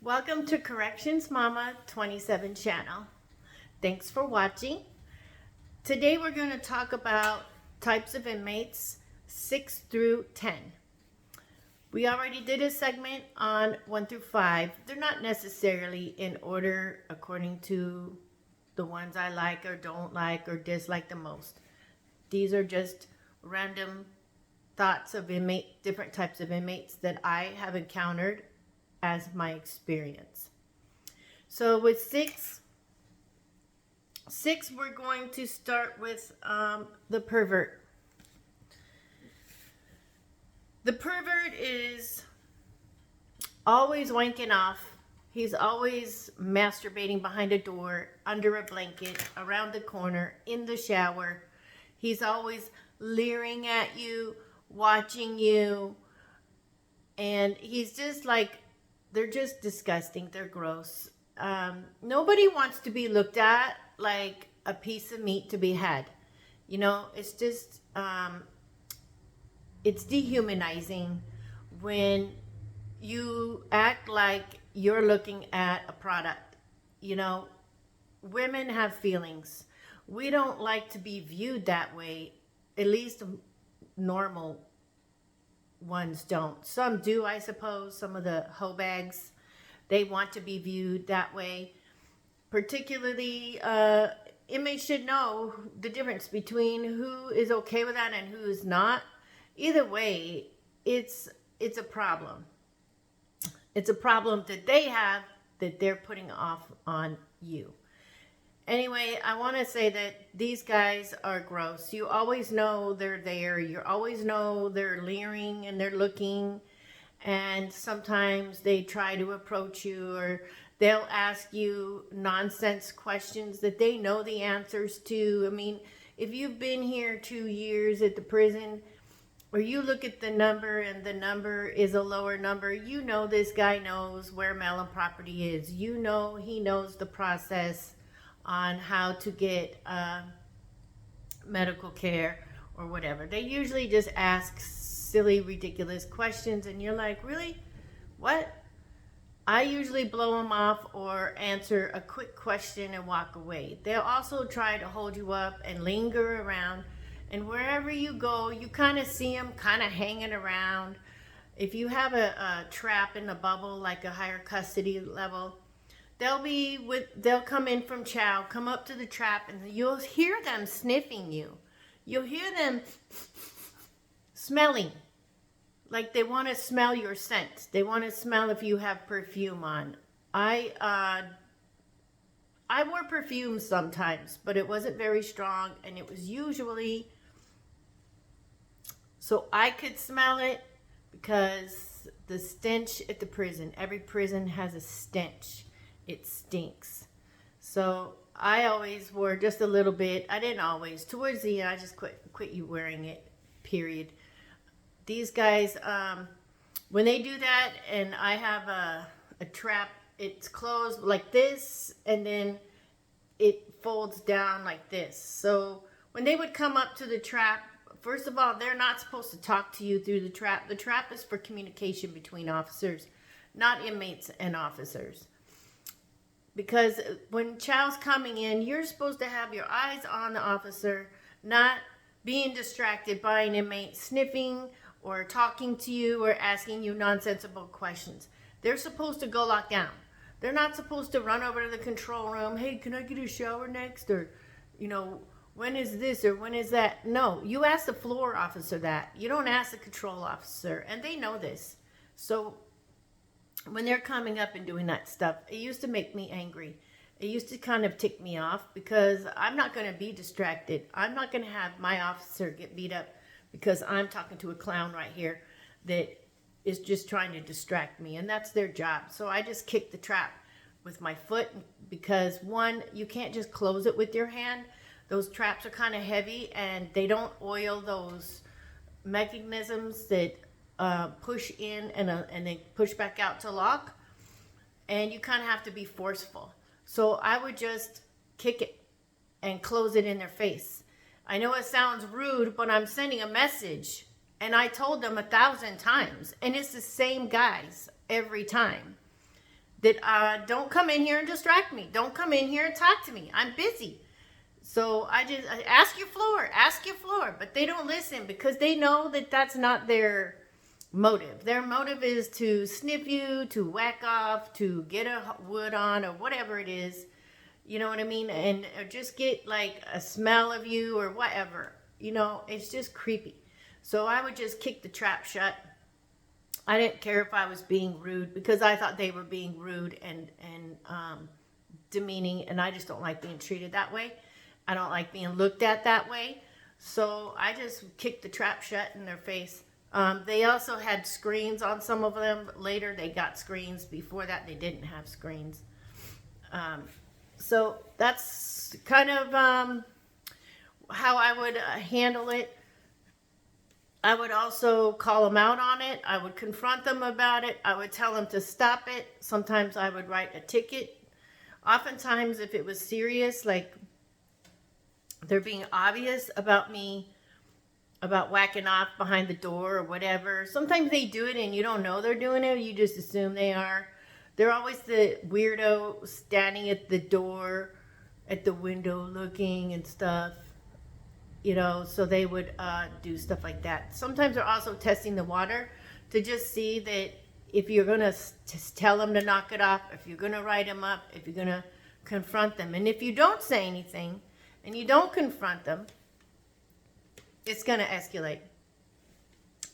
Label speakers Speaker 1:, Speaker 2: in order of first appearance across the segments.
Speaker 1: Welcome to Correctionsmomma27 channel. Thanks for watching. Today we're going to talk about types of inmates 6 through 10. We already did a segment on 1 through 5. They're not necessarily in order according to the ones I like or don't like or dislike the most. These are just random thoughts of different types of inmates that I have encountered as my experience. So with six, we're going to start with the pervert. The pervert is always wanking off. He's always masturbating behind a door, under a blanket, around the corner, in the shower. He's always leering at you, watching you, and he's just like, they're just disgusting. They're gross. Nobody wants to be looked at like a piece of meat to be had. You know, it's just, it's dehumanizing when you act like you're looking at a product. You know, women have feelings. We don't like to be viewed that way. At least normal ones don't. Some do, I suppose. Some of the hoe bags, they want to be viewed that way. Particularly, inmates should know the difference between who is okay with that and who is not. Either way, it's a problem. It's a problem that they have that they're putting off on you. Anyway, I want to say that these guys are gross. You always know they're there. You always know they're leering and they're looking. And sometimes they try to approach you, or they'll ask you nonsense questions that they know the answers to. I mean, if you've been here 2 years at the prison, or you look at the number and the number is a lower number, you know this guy knows where Mellon property is. You know he knows the process on how to get medical care or whatever. They usually just ask silly, ridiculous questions, and you're like, really? What? I usually blow them off or answer a quick question and walk away. They'll also try to hold you up and linger around, and wherever you go, you kind of see them kind of hanging around. If you have a trap in the bubble, like a higher custody level, they'll come in from chow, come up to the trap, and you'll hear them sniffing you. You'll hear them smelling, like they want to smell your scent. They want to smell if you have perfume on. I wore perfume sometimes, but it wasn't very strong, and it was usually so I could smell it, because the stench at the prison, every prison has a stench. It stinks. So I always wore just a little bit. I didn't always. Towards the end, I just quit you wearing it, period. These guys, when they do that, and I have a trap, it's closed like this, and then it folds down like this. So when they would come up to the trap, first of all, they're not supposed to talk to you through the trap. The trap is for communication between officers, not inmates and officers. Because when chow's coming in, you're supposed to have your eyes on the officer, not being distracted by an inmate sniffing or talking to you or asking you nonsensical questions. They're supposed to go lock down. They're not supposed to run over to the control room. Hey, can I get a shower next? Or, you know, when is this or when is that? No, you ask the floor officer that. You don't ask the control officer. And they know this. So when they're coming up and doing that stuff, it used to make me angry. It used to kind of tick me off, because I'm not going to be distracted. I'm not going to have my officer get beat up because I'm talking to a clown right here that is just trying to distract me, and that's their job. So I just kick the trap with my foot, because one, you can't just close it with your hand. Those traps are kind of heavy, and they don't oil those mechanisms that push in and then push back out to lock, and you kind of have to be forceful. So I would just kick it and close it in their face. I know it sounds rude, but I'm sending a message, and I told them 1,000 times, and it's the same guys every time. that don't come in here and distract me. Don't come in here and talk to me. I'm busy. So I ask your floor, but they don't listen because they know that that's not their motive. Their motive is to sniff you, to whack off, to get a wood on, or whatever it is. You know what I mean? And or just get like a smell of you or whatever. You know, it's just creepy. So I would just kick the trap shut. I didn't care if I was being rude because I thought they were being rude and demeaning, and I just don't like being treated that way. I don't like being looked at that way. So I just kicked the trap shut in their face. They also had screens on some of them. Later they got screens. Before that they didn't have screens. So that's kind of how I would handle it. I would also call them out on it. I would confront them about it. I would tell them to stop it. Sometimes I would write a ticket. Oftentimes if it was serious, like they're being obvious about me, about whacking off behind the door or whatever. Sometimes they do it and you don't know they're doing it. You just assume they are. They're always the weirdo standing at the door, at the window looking and stuff. You know, so they would do stuff like that. Sometimes they're also testing the water to just see that if you're going to just tell them to knock it off, if you're going to write them up, if you're going to confront them. And if you don't say anything and you don't confront them, it's going to escalate.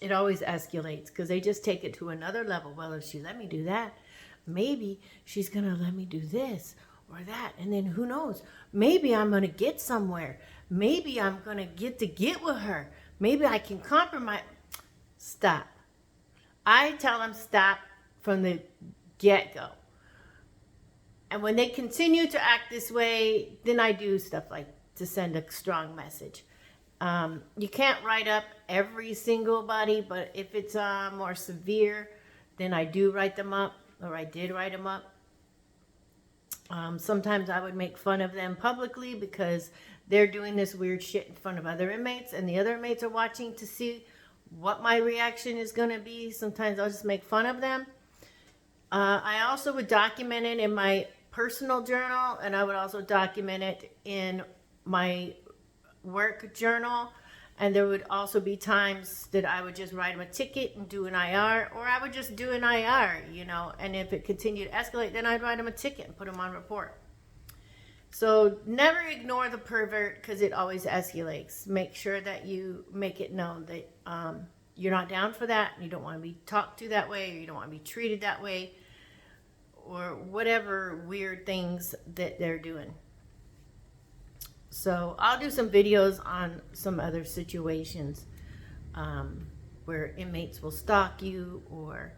Speaker 1: It always escalates because they just take it to another level. Well, if she let me do that, maybe she's going to let me do this or that. And then who knows? Maybe I'm going to get somewhere. Maybe I'm going to get with her. Maybe I can compromise. Stop. I tell them stop from the get-go. And when they continue to act this way, then I do stuff like to send a strong message. You can't write up every single body, but if it's more severe, then I do write them up, or I did write them up. Sometimes I would make fun of them publicly because they're doing this weird shit in front of other inmates, and the other inmates are watching to see what my reaction is going to be. Sometimes I'll just make fun of them. I also would document it in my personal journal, and I would also document it in my work journal. And there would also be times that I would just write them a ticket and do an IR, or I would just do an IR, you know, and if it continued to escalate, then I'd write them a ticket and put them on report. So never ignore the pervert because it always escalates. Make sure that you make it known that you're not down for that, you don't want to be talked to that way, or you don't want to be treated that way, or whatever weird things that they're doing. So I'll do some videos on some other situations where inmates will stalk you, or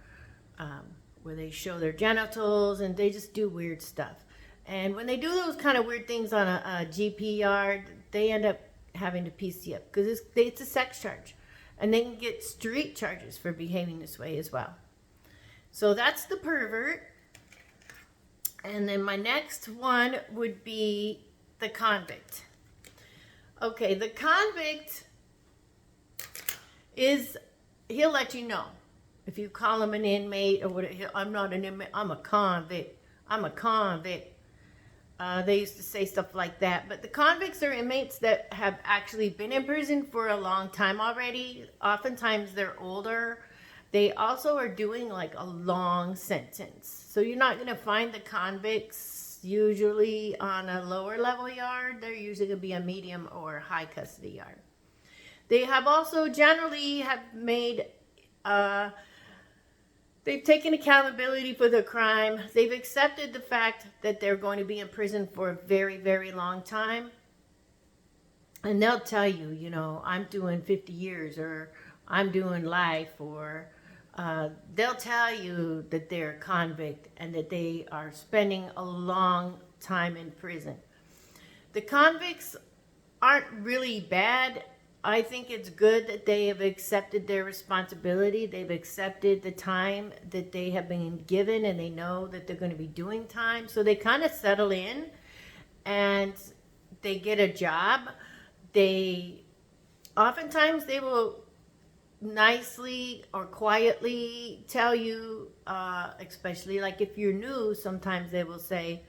Speaker 1: where they show their genitals and they just do weird stuff. And when they do those kind of weird things on a GP yard, they end up having to PC up because it's a sex charge. And they can get street charges for behaving this way as well. So that's the pervert. And then my next one would be the convict. Okay, the convict he'll let you know. If you call him an inmate or whatever, I'm not an inmate, I'm a convict. I'm a convict. They used to say stuff like that. But the convicts are inmates that have actually been in prison for a long time already. Oftentimes they're older. They also are doing like a long sentence. So you're not going to find the convicts usually on a lower level yard. They're usually going to be a medium or high custody yard. They have also generally have made, they've taken accountability for the crime. They've accepted the fact that they're going to be in prison for a very, very long time. And they'll tell you, you know, I'm doing 50 years or I'm doing life, or they'll tell you that they're a convict and that they are spending a long time in prison. The convicts aren't really bad. I think it's good that they have accepted their responsibility. They've accepted the time that they have been given, and they know that they're going to be doing time. So they kind of settle in and they get a job. Oftentimes they will nicely or quietly tell you, especially like if you're new, sometimes they will say,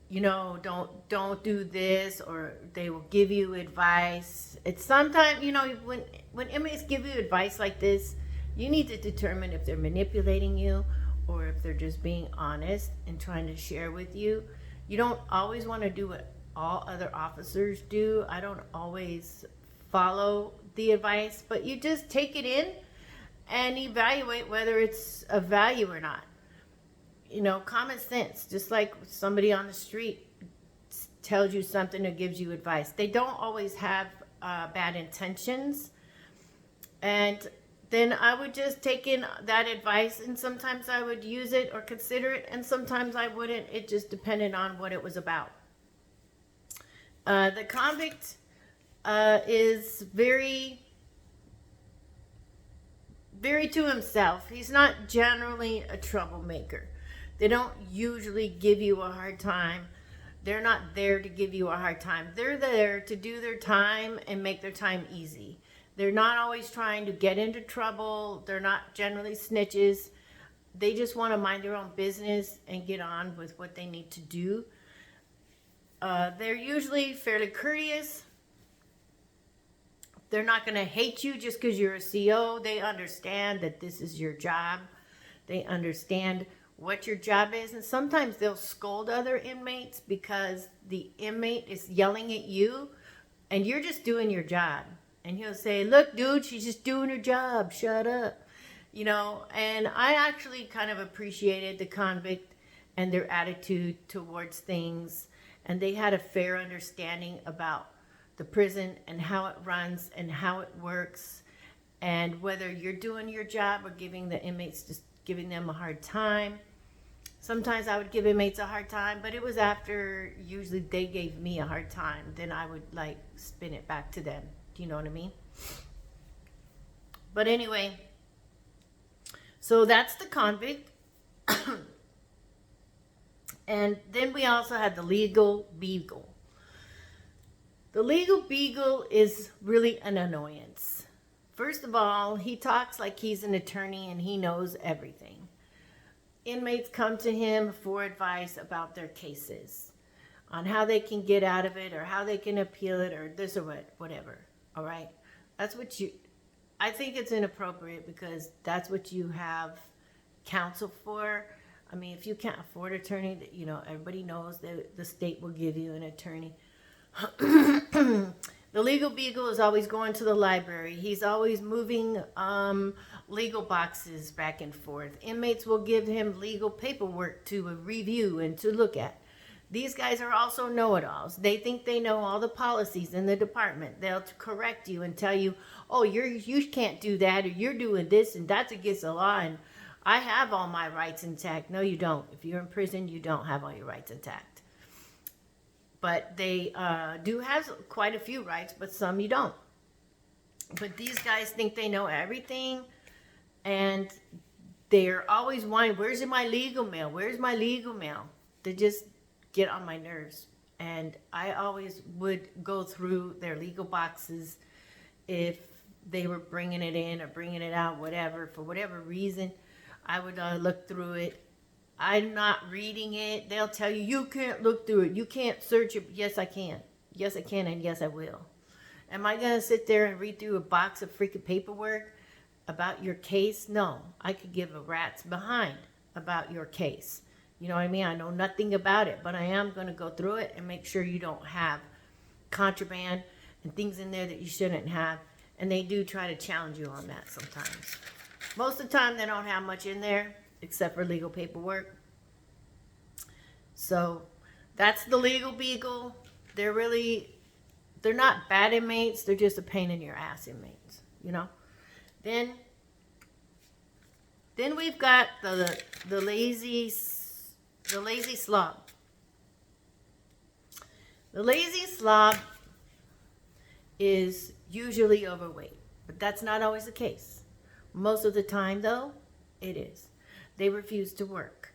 Speaker 1: you know, don't do this, or they will give you advice. It's sometimes, you know, when inmates give you advice like this, you need to determine if they're manipulating you or if they're just being honest and trying to share with you. You don't always want to do what all other officers do. I don't always follow the advice, but you just take it in and evaluate whether it's of value or not. You know, common sense, just like somebody on the street tells you something or gives you advice. They don't always have bad intentions. And then I would just take in that advice, and sometimes I would use it or consider it, and sometimes I wouldn't. It just depended on what it was about. The convict is very to himself. He's not generally a troublemaker. They don't usually give you a hard time. They're not there to give you a hard time. They're there to do their time and make their time easy. They're not always trying to get into trouble. They're not generally snitches. They just want to mind their own business and get on with what they need to do. They're usually fairly courteous. They're not going to hate you just because you're a CO. They understand that this is your job. They understand what your job is, and sometimes they'll scold other inmates because the inmate is yelling at you and you're just doing your job. And he'll say, look, dude, she's just doing her job, shut up. You know, and I actually kind of appreciated the convict and their attitude towards things, and they had a fair understanding about the prison and how it runs and how it works, and whether you're doing your job or giving the inmates, just giving them a hard time. Sometimes I would give inmates a hard time, but it was after usually they gave me a hard time. Then I would like spin it back to them. Do you know what I mean? But anyway, so that's the convict. And then we also had the legal beagle. The legal beagle is really an annoyance. First of all, he talks like he's an attorney and he knows everything. Inmates come to him for advice about their cases, on how they can get out of it or how they can appeal it or this or whatever. All right? That's what I think it's inappropriate because that's what you have counsel for. I mean, if you can't afford an attorney, you know, everybody knows that the state will give you an attorney. The legal beagle is always going to the library. He's always moving legal boxes back and forth. Inmates will give him legal paperwork to review and to look at. These guys are also know-it-alls. They think they know all the policies in the department. They'll correct you and tell you, oh, you can't do that, or you're doing this, and that's against the law, and I have all my rights intact. No, you don't. If you're in prison, you don't have all your rights intact. But they do have quite a few rights, but some you don't. But these guys think they know everything, and they're always wanting, where's my legal mail? Where's my legal mail? They just get on my nerves. And I always would go through their legal boxes if they were bringing it in or bringing it out, whatever, for whatever reason. I would look through it. I'm not reading it. They'll tell you, you can't look through it. You can't search it. Yes, I can. Yes, I can, and yes, I will. Am I going to sit there and read through a box of freaking paperwork about your case? No. I could give a rat's behind about your case. You know what I mean? I know nothing about it, but I am going to go through it and make sure you don't have contraband and things in there that you shouldn't have. And they do try to challenge you on that sometimes. Most of the time, they don't have much in there, except for legal paperwork. So that's the legal beagle. They're not bad inmates. They're just a pain in your ass inmates, you know. Then we've got the lazy slob. The lazy slob is usually overweight, but that's not always the case. Most of the time, though, it is. They refuse to work.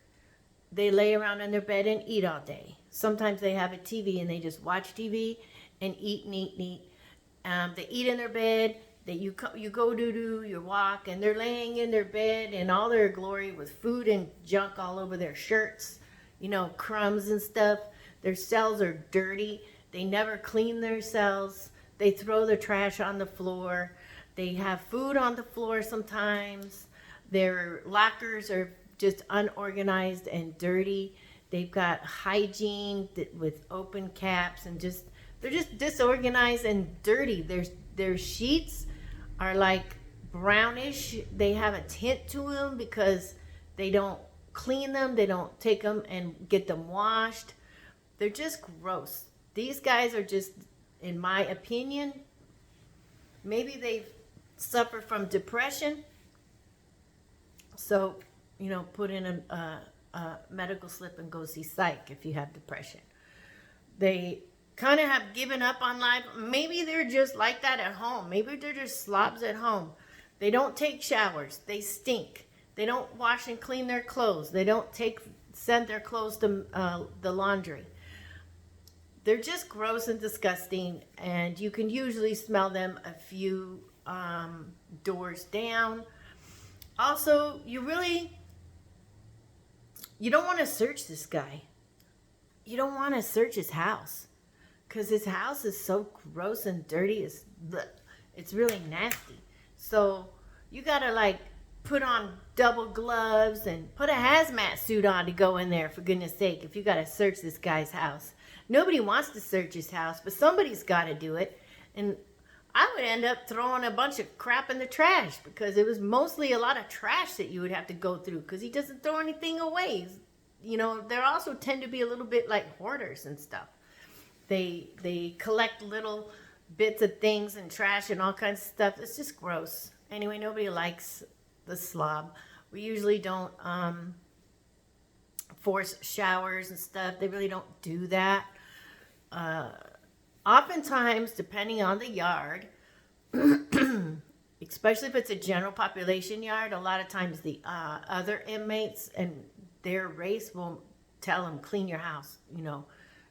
Speaker 1: They lay around in their bed and eat all day. Sometimes they have a TV and they just watch TV and eat and eat and eat. They eat in their bed. You go do your walk, and they're laying in their bed in all their glory with food and junk all over their shirts, crumbs and stuff. Their cells are dirty. They never clean their cells. They throw their trash on the floor. They have food on the floor sometimes. Their lockers are just unorganized and dirty. They've got hygiene with open caps, and they're just disorganized and dirty. Their sheets are like brownish. They have a tint to them because they don't clean them. They don't take them and get them washed. They're just gross. These guys are just, in my opinion, maybe they've suffered from depression. So, put in a medical slip and go see psych if you have depression. They kind of have given up on life. Maybe they're just like that at home. Maybe they're just slobs at home. They don't take showers. They stink. They don't wash and clean their clothes. They don't send their clothes to the laundry. They're just gross and disgusting, and you can usually smell them a few doors down. Also, you don't want to search this guy. You don't want to search his house, because his house is so gross and dirty. It's really nasty. So you gotta put on double gloves and put a hazmat suit on to go in there, for goodness sake, if you gotta search this guy's house. Nobody wants to search his house, but somebody's gotta do it. And I would end up throwing a bunch of crap in the trash, because it was mostly a lot of trash that you would have to go through, because he doesn't throw anything away. They also tend to be a little bit like hoarders and stuff. They collect little bits of things and trash and all kinds of stuff. It's just gross. Anyway, nobody likes the slob. We usually don't force showers and stuff. They really don't do that. Oftentimes, depending on the yard, especially if it's a general population yard, a lot of times the other inmates and their race will tell them, clean your house,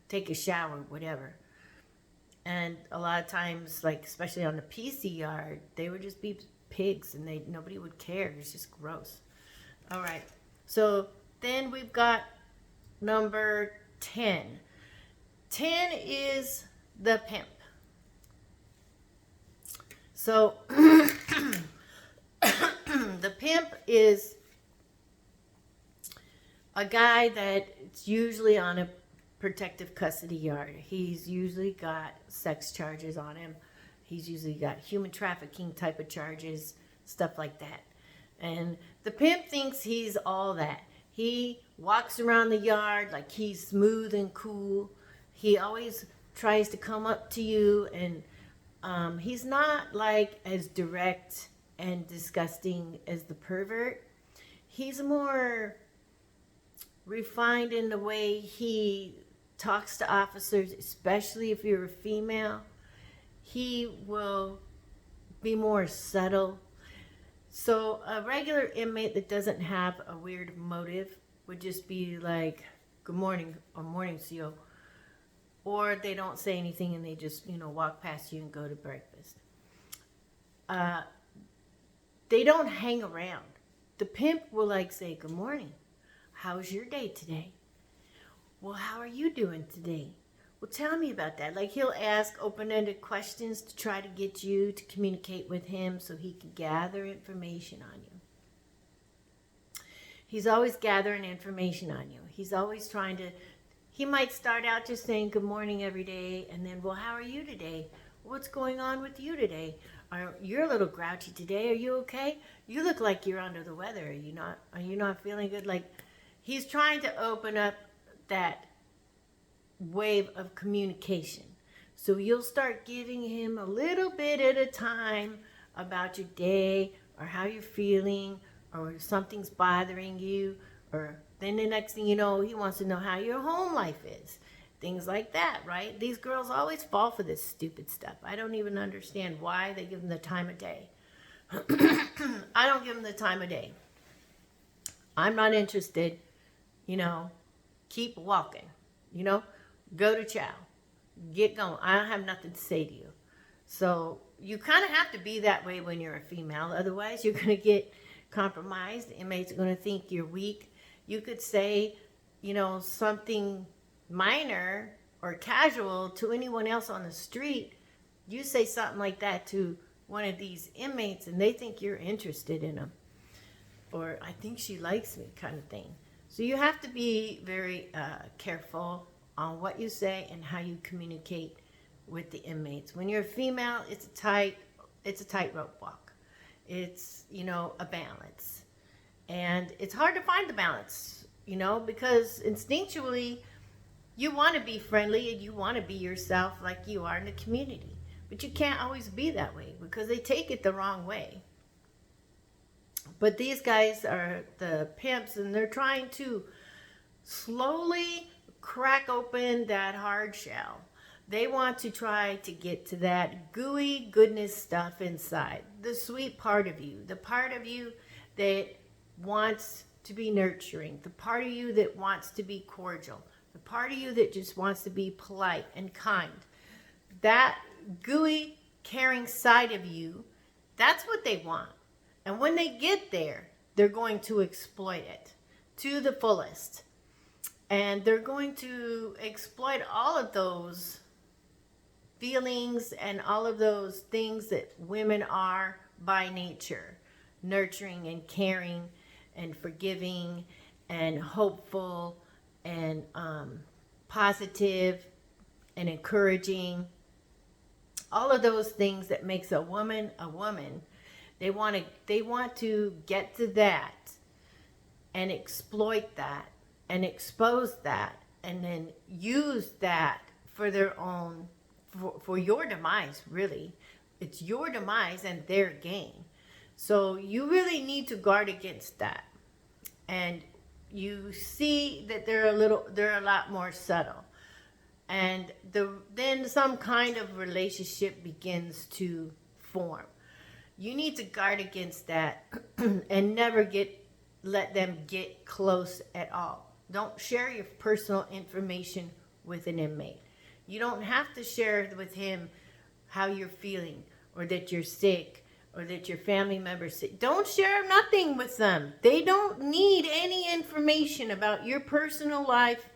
Speaker 1: take a shower, whatever. And a lot of times, especially on the PC yard, they would just be pigs, and nobody would care. It's just gross. All right. So then we've got number 10. 10 is the pimp. So the pimp is a guy that's usually on a protective custody yard. He's usually got sex charges on him. He's usually got human trafficking type of charges, stuff like that. And the pimp thinks he's all that. He walks around the yard like he's smooth and cool. He always tries to come up to you, and he's not as direct and disgusting as the pervert. He's more refined in the way he talks to officers, especially if you're a female. He will be more subtle. So a regular inmate that doesn't have a weird motive would just be like, good morning, or morning, CO. Or they don't say anything and they just, walk past you and go to breakfast. They don't hang around. The pimp will say, good morning. How's your day today? Well, how are you doing today? Well, tell me about that. He'll ask open-ended questions to try to get you to communicate with him so he can gather information on you. He's always gathering information on you. He's always he might start out just saying good morning every day, and then, well, how are you today? What's going on with you today? You're a little grouchy today. Are you okay? You look like you're under the weather. Are you not feeling good? He's trying to open up that wave of communication. So you'll start giving him a little bit at a time about your day, or how you're feeling, or if something's bothering you, or then the next thing you know, he wants to know how your home life is. Things like that, right? These girls always fall for this stupid stuff. I don't even understand why they give them the time of day. I don't give them the time of day. I'm not interested. Keep walking. Go to chow. Get going. I don't have nothing to say to you. So you kind of have to be that way when you're a female. Otherwise, you're going to get compromised. Inmates are going to think you're weak. You could say, you know, something minor or casual to anyone else on the street. You say something like that to one of these inmates and they think you're interested in them. Or I think she likes me kind of thing. So you have to be very careful on what you say and how you communicate with the inmates. When you're a female, it's a tightrope walk. It's, you know, a balance. And it's hard to find the balance, you know, because instinctually you want to be friendly and you want to be yourself like you are in the community. But you can't always be that way because they take it the wrong way. But these guys are the pimps and they're trying to slowly crack open that hard shell. They want to try to get to that gooey goodness stuff inside. The sweet part of you. The part of you that wants to be nurturing. The part of you that wants to be cordial. The part of you that just wants to be polite and kind. That gooey, caring side of you, that's what they want. And when they get there, they're going to exploit it to the fullest. And they're going to exploit all of those feelings and all of those things that women are by nature. Nurturing and caring and forgiving and hopeful and positive and encouraging. All of those things that makes a woman a woman. They want to get to that and exploit that and expose that and then use that for their own, for your demise, really. It's your demise and their gain. So you really need to guard against that. And you see that they're a lot more subtle. And then some kind of relationship begins to form. You need to guard against that and never let them get close at all. Don't share your personal information with an inmate. You don't have to share with him how you're feeling or that you're sick or that your family member's sick. Don't share nothing with them. They don't need any information about your personal life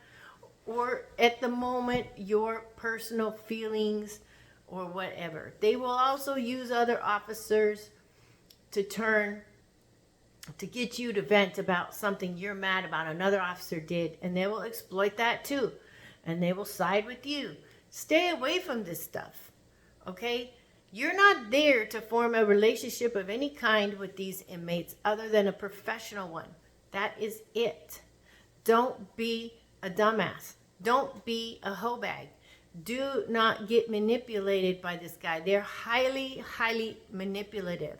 Speaker 1: or at the moment your personal feelings or whatever. They will also use other officers to get you to vent about something you're mad about another officer did, and they will exploit that too, and they will side with you. Stay away from this stuff, okay? You're not there to form a relationship of any kind with these inmates other than a professional one. That is it. Don't be a dumbass. Don't be a hoe bag. Do not get manipulated by this guy. They're highly, highly manipulative.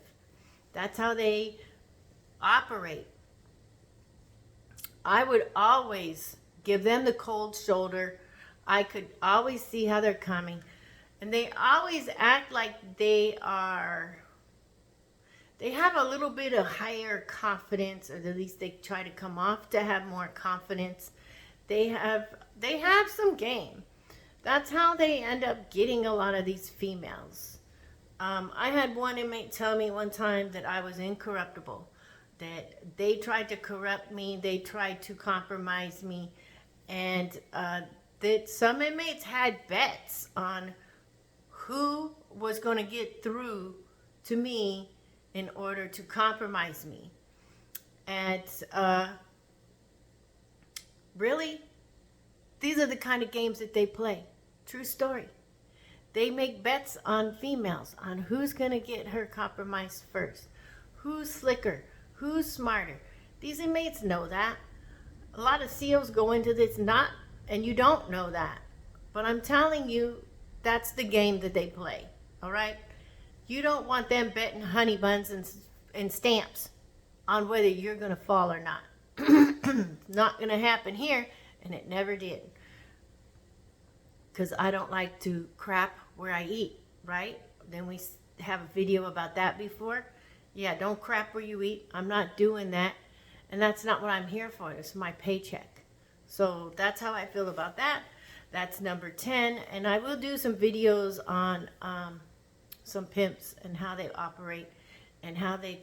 Speaker 1: That's how they operate. I would always give them the cold shoulder. I could always see how they're coming. And they always act like they have a little bit of higher confidence, or at least they try to come off to have more confidence. They have some game. That's how they end up getting a lot of these females. I had one inmate tell me one time that I was incorruptible, that they tried to corrupt me, they tried to compromise me, and that some inmates had bets on who was going to get through to me in order to compromise me. And really, these are the kind of games that they play. True story. They make bets on females, on who's going to get her compromised first. Who's slicker? Who's smarter? These inmates know that. A lot of SEALs go into this and you don't know that. But I'm telling you, that's the game that they play. All right? You don't want them betting honey buns and stamps on whether you're going to fall or not. It's not going to happen here, and it never did. Because I don't like to crap where I eat, right? Then we have a video about that before. Yeah, don't crap where you eat. I'm not doing that. And that's not what I'm here for. It's my paycheck. So that's how I feel about that. That's number 10. And I will do some videos on some pimps and how they operate and how they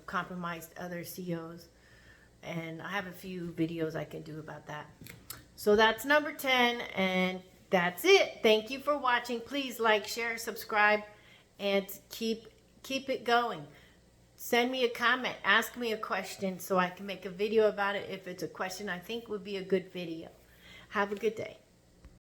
Speaker 1: compromised other CEOs. And I have a few videos I can do about that. So that's number 10, and that's it. Thank you for watching. Please like, share, subscribe, and keep it going. Send me a comment. Ask me a question so I can make a video about it if it's a question I think would be a good video. Have a good day.